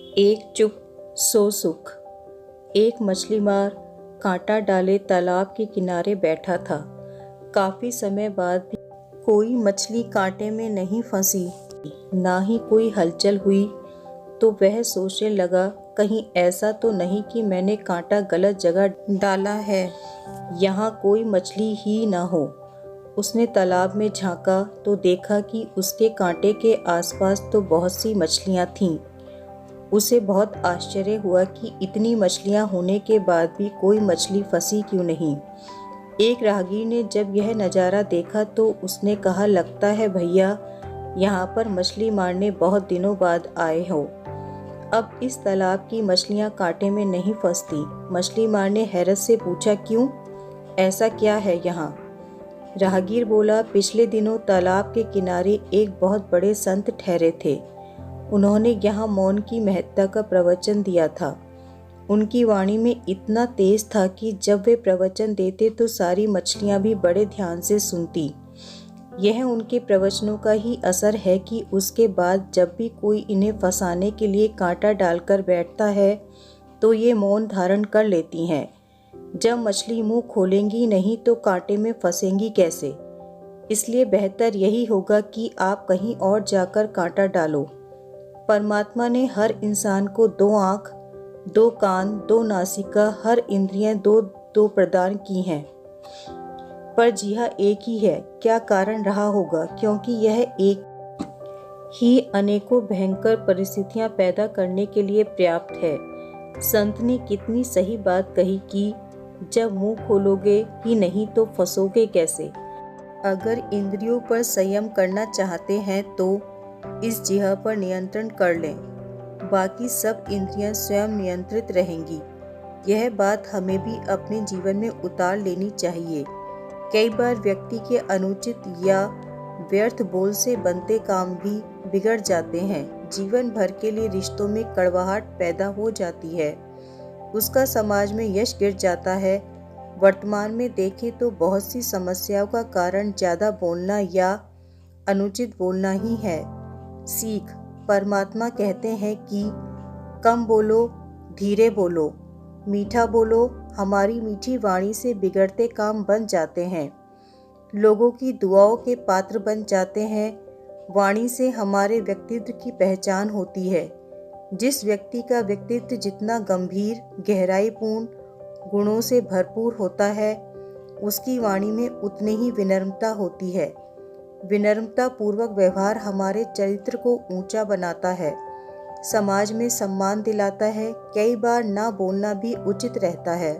एक चुप सो सुख। एक मछली मार कांटा डाले तालाब के किनारे बैठा था। काफी समय बाद भी कोई मछली कांटे में नहीं फंसी, ना ही कोई हलचल हुई। तो वह सोचने लगा, कहीं ऐसा तो नहीं कि मैंने कांटा गलत जगह डाला है, यहाँ कोई मछली ही ना हो। उसने तालाब में झांका तो देखा कि उसके कांटे के आसपास तो बहुत सी मछलियाँ थीं। उसे बहुत आश्चर्य हुआ कि इतनी मछलियां होने के बाद भी कोई मछली फंसी क्यों नहीं। एक राहगीर ने जब यह नज़ारा देखा तो उसने कहा, लगता है भैया यहाँ पर मछली मारने बहुत दिनों बाद आए हो। अब इस तालाब की मछलियाँ कांटे में नहीं फंसती। मछली मार ने हैरत से पूछा, क्यों, ऐसा क्या है यहाँ? राहगीर बोला, पिछले दिनों तालाब के किनारे एक बहुत बड़े संत ठहरे थे। उन्होंने यहाँ मौन की महत्ता का प्रवचन दिया था। उनकी वाणी में इतना तेज था कि जब वे प्रवचन देते तो सारी मछलियाँ भी बड़े ध्यान से सुनती। यह उनके प्रवचनों का ही असर है कि उसके बाद जब भी कोई इन्हें फंसाने के लिए कांटा डालकर बैठता है तो ये मौन धारण कर लेती हैं। जब मछली मुंह खोलेंगी नहीं तो कांटे में फंसेंगी कैसे? इसलिए बेहतर यही होगा कि आप कहीं और जाकर कांटा डालो। परमात्मा ने हर इंसान को 2 आँख, 2 कान, 2 नासिका, हर इंद्रियां दो दो प्रदान की हैं, पर जिहा एक ही है। क्या कारण रहा होगा? क्योंकि यह एक ही अनेकों भयंकर परिस्थितियां पैदा करने के लिए पर्याप्त है। संत ने कितनी सही बात कही कि जब मुंह खोलोगे ही नहीं तो फंसोगे कैसे। अगर इंद्रियों पर संयम करना चाहते हैं तो इस जिह्वा पर नियंत्रण कर लें, बाकी सब इंद्रियां स्वयं नियंत्रित रहेंगी। यह बात हमें भी अपने जीवन में उतार लेनी चाहिए। कई बार व्यक्ति के अनुचित या व्यर्थ बोल से बनते काम भी बिगड़ जाते हैं। जीवन भर के लिए रिश्तों में कड़वाहट पैदा हो जाती है, उसका समाज में यश गिर जाता है। वर्तमान में देखें तो बहुत सी समस्याओं का कारण ज़्यादा बोलना या अनुचित बोलना ही है। सीख, परमात्मा कहते हैं कि कम बोलो, धीरे बोलो, मीठा बोलो। हमारी मीठी वाणी से बिगड़ते काम बन जाते हैं, लोगों की दुआओं के पात्र बन जाते हैं। वाणी से हमारे व्यक्तित्व की पहचान होती है। जिस व्यक्ति का व्यक्तित्व जितना गंभीर, गहराईपूर्ण गुणों से भरपूर होता है, उसकी वाणी में उतनी ही विनम्रता होती है। विनम्रता पूर्वक व्यवहार हमारे चरित्र को ऊंचा बनाता है, समाज में सम्मान दिलाता है। कई बार ना बोलना भी उचित रहता है।